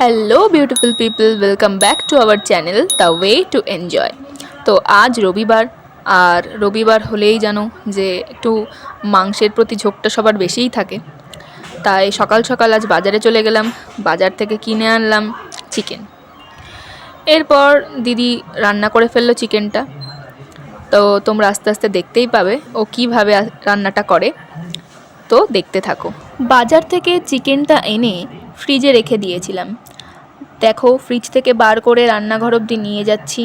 Hello beautiful people, welcome back to our channel the way to enjoy. তো আজ রবিবার, আর রবিবার হলেই জানো যে একটু মাংসের প্রতি ঝোঁকটা সবার বেশিই থাকে। তাই সকাল সকাল আজ বাজারে চলে গেলাম, বাজার থেকে কিনে আনলাম চিকেন। এরপর দিদি রান্না করে ফেললো চিকেনটা। তো তোমরা আস্তে আস্তে দেখতেই পাবে ও কীভাবে রান্নাটা করে, তো দেখতে থাকো। বাজার থেকে চিকেনটা এনে ফ্রিজে রেখে দিয়েছিলাম। দেখো, ফ্রিজ থেকে বার করে রান্নাঘর অবধি নিয়ে যাচ্ছি।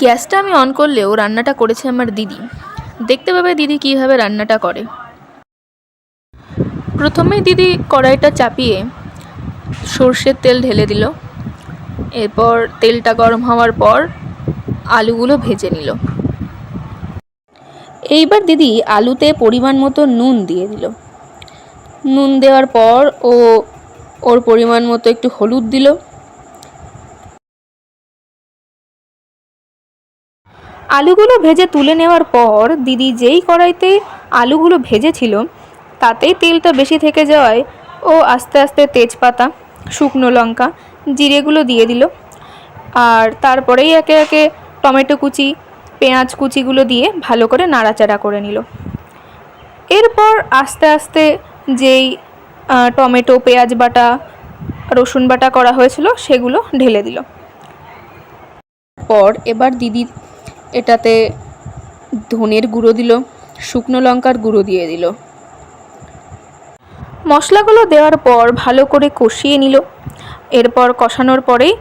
গ্যাসটা আমি অন করলেও রান্নাটা করেছে আমার দিদি। দেখতে পাবে দিদি কীভাবে রান্নাটা করে। প্রথমে দিদি কড়াইটা চাপিয়ে সর্ষের তেল ঢেলে দিল। এরপর তেলটা গরম হওয়ার পর আলুগুলো ভেজে নিল। এইবার দিদি আলুতে পরিমাণ মতো নুন দিয়ে দিল। নুন দেওয়ার পর ওর পরিমাণ মতো একটু হলুদ দিল। আলুগুলো ভেজে তুলে নেওয়ার পর দিদি যেই কড়াইতে আলুগুলো ভেজেছিল তাতেই তেলটা বেশি থেকে যাওয়ায় ও আস্তে আস্তে তেজপাতা, শুকনো লঙ্কা, জিরেগুলো দিয়ে দিল। আর তারপরেই একে একে টমেটো কুচি, পেঁয়াজ কুচিগুলো দিয়ে ভালো করে নাড়াচাড়া করে নিল। এরপর আস্তে আস্তে যেই টমেটো, পেঁয়াজ বাটা, রসুন বাটা করা হয়েছিল সেগুলো ঢেলে দিল। পর এবার দিদি এটাতে ধনের গুঁড়ো দিল, শুকনো লঙ্কার গুঁড়ো দিয়ে দিল। মশলাগুলো দেওয়ার পর ভালো করে কষিয়ে নিল। এরপর কষানোর পরেই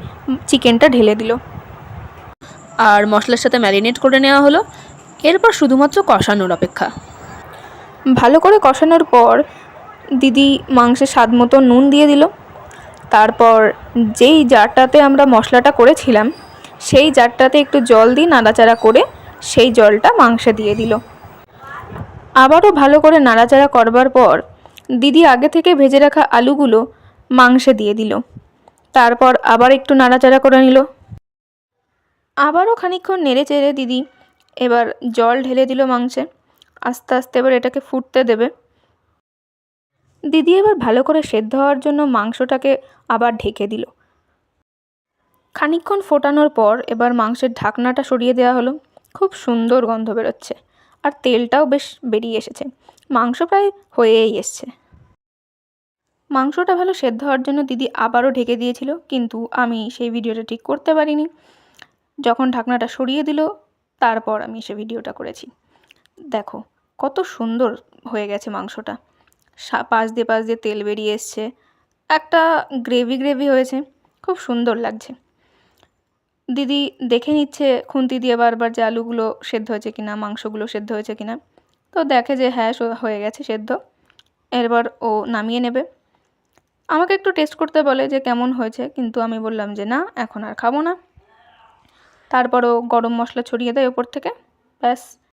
চিকেনটা ঢেলে দিল আর মশলার সাথে ম্যারিনেট করে নেওয়া হলো। এরপর শুধুমাত্র কষানোর অপেক্ষা। ভালো করে কষানোর পর দিদি মাংসের স্বাদ মতো নুন দিয়ে দিল। তারপর যেই জারটাতে আমরা মশলাটা করেছিলাম সেই জারটাতে একটু জল দিয়ে নাড়াচাড়া করে সেই জলটা মাংসে দিয়ে দিল। আবারও ভালো করে নাড়াচাড়া করবার পর দিদি আগে থেকে ভেজে রাখা আলুগুলো মাংসে দিয়ে দিল। তারপর আবার একটু নাড়াচাড়া করে নিল। আবারও খানিকক্ষণ নেড়ে চেড়ে দিদি এবার জল ঢেলে দিল মাংসে। আস্তে আস্তে এবার এটাকে ফুটতে দেবে। দিদি এবার ভালো করে সেদ্ধ হওয়ার জন্য মাংসটাকে আবার ঢেকে দিল। খানিকক্ষণ ফোটানোর পর এবার মাংসের ঢাকনাটা সরিয়ে দেওয়া হলো। খুব সুন্দর গন্ধ বেরোচ্ছে আর তেলটাও বেশ বেরিয়ে এসেছে। মাংস প্রায় হয়েই এসছে। মাংসটা ভালো সেদ্ধ হওয়ার জন্য দিদি আবারও ঢেকে দিয়েছিল, কিন্তু আমি সেই ভিডিওটা ঠিক করতে পারিনি। যখন ঢাকনাটা সরিয়ে দিল তারপর আমি সে ভিডিওটা করেছি। দেখো কত সুন্দর হয়ে গেছে মাংসটা, পাশ দিয়ে তেল বেরিয়ে এসছে, একটা গ্রেভি গ্রেভি হয়েছে, খুব সুন্দর লাগছে। দিদি দেখে নিচ্ছে খুন্তি দিয়ে বারবার যে আলুগুলো সেদ্ধ হয়েছে কিনা, মাংসগুলো সেদ্ধ হয়েছে কিনা। তো দেখে যে হ্যাঁ হয়ে গেছে সেদ্ধ। এরপর ও নামিয়ে নেবে। আমাকে একটু টেস্ট করতে বলে যে কেমন হয়েছে, কিন্তু আমি বললাম যে না, এখন আর খাবো না। তারপরও গরম মশলা ছড়িয়ে দেয় ওপর থেকে। ব্যাস,